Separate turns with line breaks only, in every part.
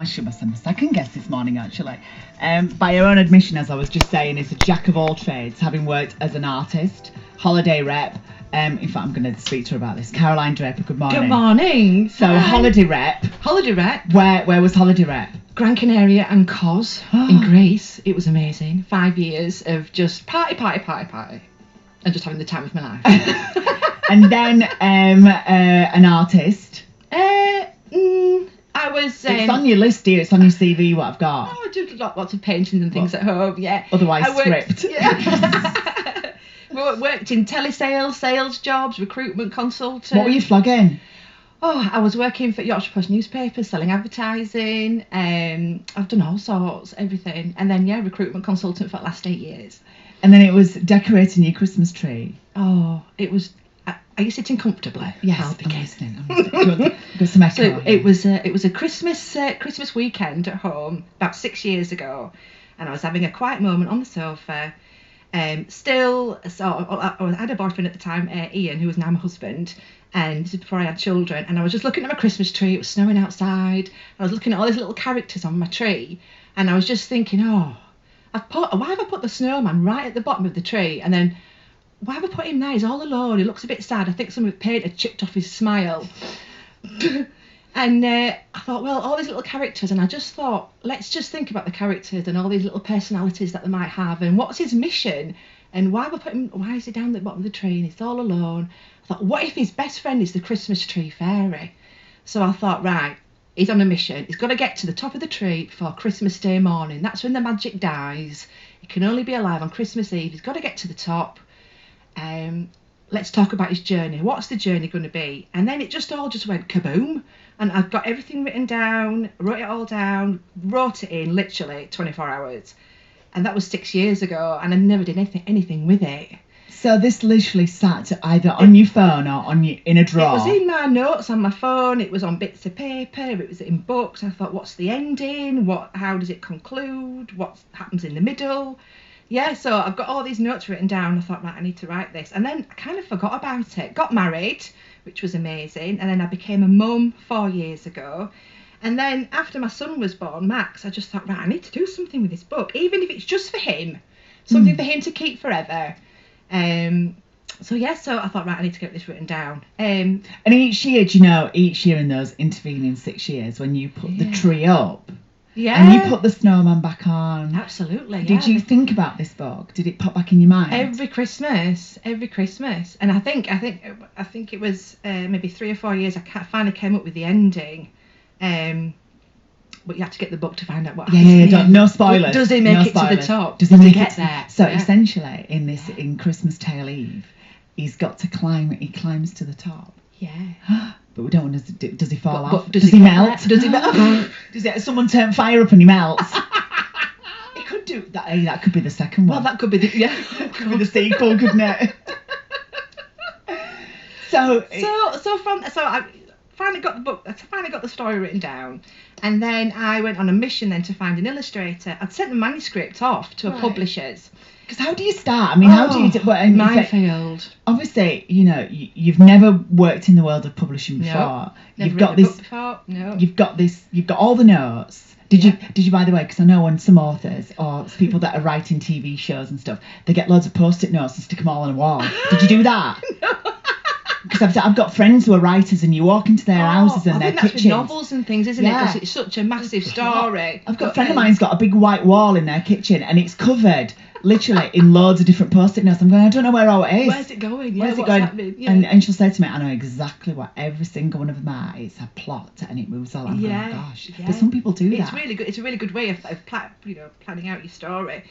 should have done a second guess this morning, actually. By her own admission, as I was just saying, is a jack of all trades, having worked as an artist, holiday rep. In fact, I'm going to speak to her about this. Caroline Draper, good morning.
Good morning.
So,
Hi.
holiday rep.
Holiday rep.
Where was holiday rep?
Gran Canaria and Cos in Greece. It was amazing. 5 years of just party. And just having the time of my life.
And then an artist.
I was...
it's on your list here, it's on your CV, what I've got.
I do lots of paintings and things at home, yeah.
Otherwise script.
Yeah. Worked in telesales, sales jobs, recruitment consultant.
What were you flogging?
Oh, I was working for Yorkshire Post newspapers, selling advertising. I've done all sorts, everything. And then, recruitment consultant for the last 8 years.
And then it was decorating your Christmas tree.
Oh, it was... Are you sitting comfortably?
Yes,
I'm
listening. Got some echo.
So it was a Christmas weekend at home about 6 years ago, and I was having a quiet moment on the sofa. I had a boyfriend at the time, Ian, who was now my husband, and this is before I had children. And I was just looking at my Christmas tree. It was snowing outside. I was looking at all these little characters on my tree, and I was just thinking, why have I put the snowman right at the bottom of the tree? And then, why have I put him there? He's all alone. He looks a bit sad. I think some paint had chipped off his smile. And I thought, well, all these little characters, and I just thought, let's just think about the characters and all these little personalities that they might have, and what's his mission, and why is he down at the bottom of the tree and he's all alone? I thought, what if his best friend is the Christmas tree fairy? So I thought, right, he's on a mission. He's got to get to the top of the tree before Christmas Day morning. That's when the magic dies. He can only be alive on Christmas Eve. He's got to get to the top. Let's talk about his journey. What's the journey going to be? And then it just went kaboom. And I've got everything written down, wrote it all down, wrote it in literally 24 hours. And that was 6 years ago, and I never did anything with it.
So this literally sat either on your phone or in a drawer?
It was in my notes on my phone, it was on bits of paper, it was in books. I thought, what's the ending? How does it conclude? What happens in the middle? Yeah, so I've got all these notes written down. I thought, right, I need to write this. And then I kind of forgot about it. Got married, which was amazing. And then I became a mum 4 years ago. And then after my son was born, Max, I just thought, right, I need to do something with this book, even if it's just for him. Something for him to keep forever. So I thought, right, I need to get this written down. And
each year in those intervening 6 years, when you put the tree up, and you put the snowman back on.
Absolutely.
Did you think about this book? Did it pop back in your mind?
Every Christmas. And I think it was maybe 3 or 4 years. I finally came up with the ending. But you have to get the book to find out what happens.
Yeah, no spoilers.
Does he make it to the top?
Does he get
there?
So essentially, in Christmas Tale Eve, he's got to climb. He climbs to the top.
Yeah.
But we don't want to. Does he fall off?
Does
he melt?
Does he melt?
Does someone turn fire up and he melts? It could do that. That could be the second one.
Well, that could be the
could be the sequel, couldn't it? So
I finally got the book. I finally got the story written down, and then I went on a mission then to find an illustrator. I'd sent the manuscript off to a publishers.
Because how do you start? I mean, how do you do
minefield?
Obviously, you've never worked in the world of publishing before.
No,
You've got this.
Before. No.
You've got all the notes. Did you, by the way, because I know when some authors or people that are writing TV shows and stuff, they get loads of post-it notes and stick them all on a wall. Did you do that?
No.
Because I've got friends who are writers, and you walk into their houses and their kitchens.
That's with novels and things, isn't it? Because it's such a massive story.
I've got a friend of mine's got a big white wall in their kitchen, and it's covered literally in loads of different post-it notes. I'm going, I don't know where all it is.
Where's it going?
Where's it going? Yeah. And she'll say to me, I know exactly what every single one of them are. It's a plot, and it moves all. I'm going, gosh. Yeah. But some people do that.
It's really good. It's a really good way of planning out your story.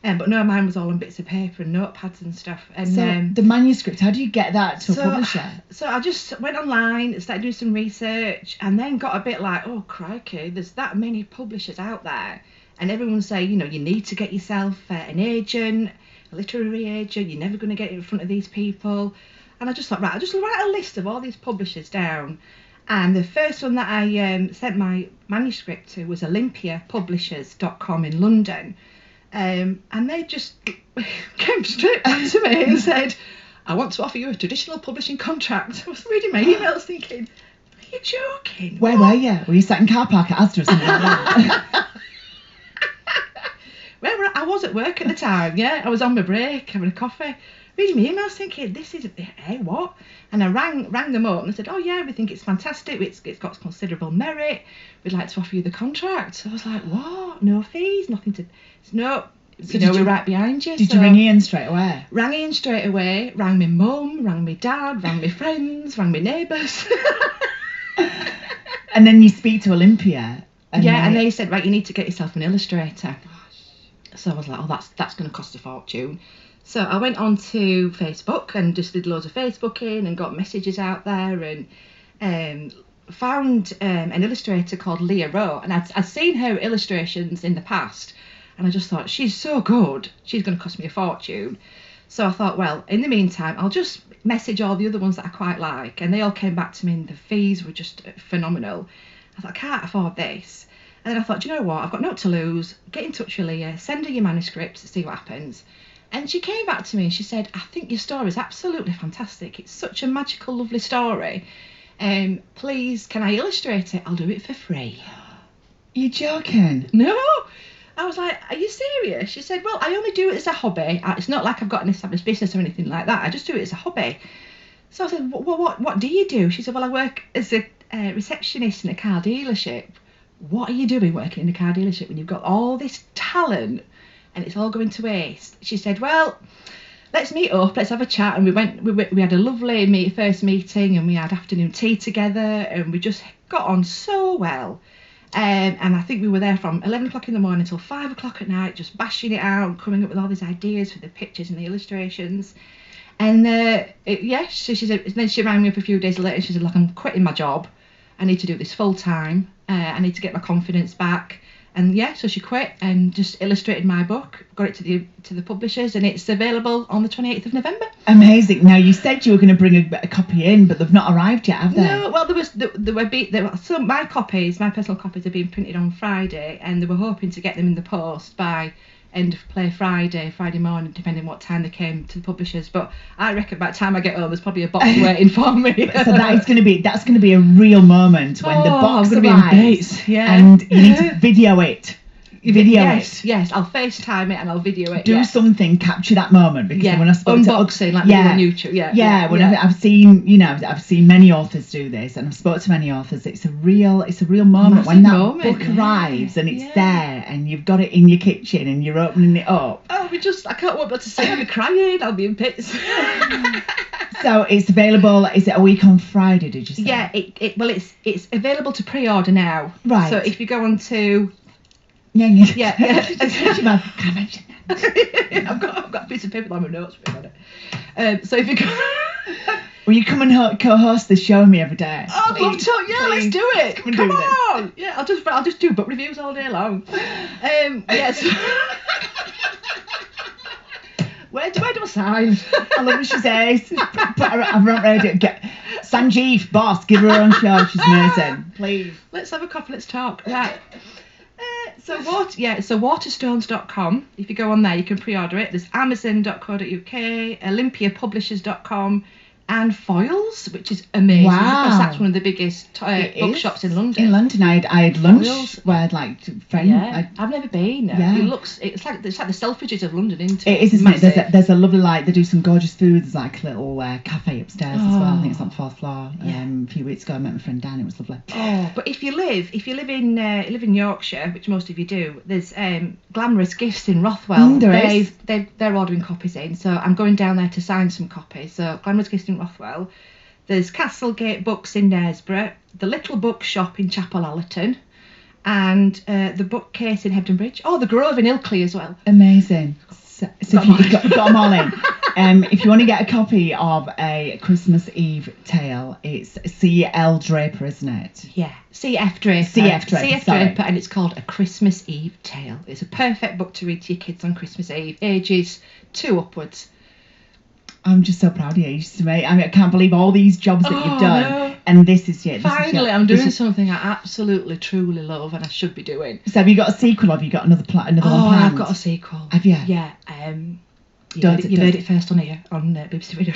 But no, mine was all on bits of paper and notepads and stuff. And
so the manuscript, how do you get that to a publisher?
So I just went online, started doing some research, and then got a bit like, oh crikey, there's that many publishers out there, and everyone's saying, you need to get yourself an agent, a literary agent. You're never going to get in front of these people. And I just thought, right, I'll just write a list of all these publishers down. And the first one that I sent my manuscript to was olympiapublishers.com in London. And they just came straight back to me and said, I want to offer you a traditional publishing contract. I was reading my emails thinking, you joking?
Where were you? Were you sat in car park at Asda or something like that?
I was at work at the time, yeah. I was on my break, having a coffee, reading my emails, thinking, this is, hey, what? And I rang them up and I said, oh yeah, we think it's fantastic, it's got considerable merit, we'd like to offer you the contract. I was like, what? No fees, nothing to, no, so we're right behind you.
Did you ring Ian straight away?
Rang Ian straight away, rang my mum, rang my dad, rang my friends, rang my neighbours.
And then you speak to Olympia.
And they said, right, you need to get yourself an illustrator. So I was like, oh, that's going to cost a fortune. So I went on to Facebook and just did loads of Facebooking and got messages out there and found an illustrator called Leah Rowe. And I'd seen her illustrations in the past. And I just thought, she's so good, she's going to cost me a fortune. So I thought, well, in the meantime, I'll just message all the other ones that I quite like. And they all came back to me and the fees were just phenomenal. I thought, I can't afford this. And then I thought, do you know what? I've got naught to lose. Get in touch with Leah, send her your manuscripts, see what happens. And she came back to me and she said, I think your story is absolutely fantastic. It's such a magical, lovely story. Please, can I illustrate it? I'll do it for free.
You're joking?
No. I was like, are you serious? She said, well, I only do it as a hobby. It's not like I've got an established business or anything like that. I just do it as a hobby. So I said, what do you do? She said, well, I work as a receptionist in a car dealership. What are you doing working in a car dealership when you've got all this talent and it's all going to waste? She said, well, let's meet up, let's have a chat. And we had a lovely first meeting and we had afternoon tea together and we just got on so well. And I think we were there from 11 o'clock in the morning until 5 o'clock at night, just bashing it out, coming up with all these ideas for the pictures and the illustrations. And so she said, then she rang me up a few days later and she said, look, I'm quitting my job. I need to do this full time. I need to get my confidence back. And so she quit and just illustrated my book, got it to the publishers, and it's available on the 28th of November.
Amazing. Now, you said you were going to bring a copy in, but they've not arrived yet, have they?
No, well, so my personal copies are being printed on Friday, and they were hoping to get them in the post by end of play Friday morning, depending what time they came to the publishers. But I reckon by the time I get home, there's probably a box waiting for me.
So that's going to be a real moment when the box arrives, and you need to video it.
Yes, I'll FaceTime it and I'll video it.
Do something, capture that moment, because when I spoke
unboxing, like on YouTube.
I've seen many authors do this, and I've spoke to many authors. It's a real moment. Massive when that book arrives and it's there, and you've got it in your kitchen and you're opening it up.
I can't wait to see. I'll be crying. I'll be in bits.
So it's available. Is it a week on Friday? Did you say?
Yeah. It's available to pre-order now.
Right.
So if you go on to
Yeah. Can I mention that?
I've got a piece of paper on my notes for it. So if you go...
Will you come and co-host the show with me every day?
Oh, I'd love to. Yeah, let's do it. Come on.
This.
Yeah, I'll just do book reviews all day long. Yes. Where do I sign?
I love what she says. I've not read it. Sanjeev, boss, give her her own show. She's amazing. Please.
Let's have a coffee. Let's talk. Right. So waterstones.com. If you go on there, you can pre-order it. There's amazon.co.uk, olympiapublishers.com, and Foyles, which is amazing.
Wow.
Because that's one of the biggest bookshops in London.
In London, I had lunch where I'd like to friend.
Yeah, I've never been. Yeah. It's like the Selfridges of London, isn't it?
It is, isn't it? There's a lovely, they do some gorgeous food. There's like a little cafe upstairs as well. I think it's on the 4th floor. A few weeks ago I met my friend Dan. It was lovely.
Oh, but if you live in Yorkshire, which most of you do, there's Glamorous Gifts in Rothwell. They're ordering copies in, so I'm going down there to sign some copies. So Glamorous Gifts in Rothwell. There's Castlegate Books in Knaresborough, the Little Bookshop in Chapel Allerton, and the Bookcase in Hebden Bridge. Oh, the Grove in Ilkley as well.
Amazing. So if you've got them all in. If you want to get a copy of A Christmas Eve Tale, it's C.L. Draper, isn't it?
Yeah, C.F. Draper.
C.F. Draper,
and it's called A Christmas Eve Tale. It's a perfect book to read to your kids on Christmas Eve, ages 2 upwards.
I'm just so proud of you. I can't believe all these jobs that you've done, and this is it.
Finally, I'm doing something I absolutely, truly love, and I should be doing.
So, have you got a sequel? Or have you got another one planned?
I've got a sequel.
Have you?
Yeah. You heard it first on here on BBC Radio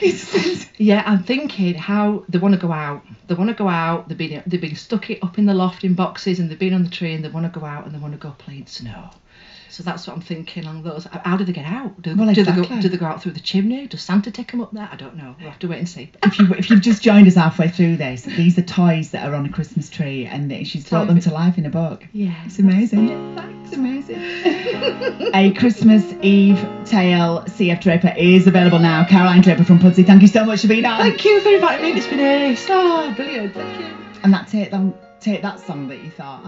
Leeds. Yeah, I'm thinking how they want to go out. They want to go out. They've been stuck it up in the loft in boxes, and they've been on the tree, and they want to go out and they want to go play in snow. So that's what I'm thinking along those. How do they get out? Do they go out through the chimney? Does Santa take them up there? I don't know. We'll have to wait and see.
If you've just joined us halfway through this, these are toys that are on a Christmas tree, and she's brought them to life in a book.
Yeah,
it's amazing.
Thanks.
It's amazing. A Christmas Eve Tale CF Draper is available now. Caroline Draper from Pudsey, thank you so much for being on.
Thank you for inviting me. It's been ace. Oh, brilliant. Thank you.
And that's it. Take that song that you thought,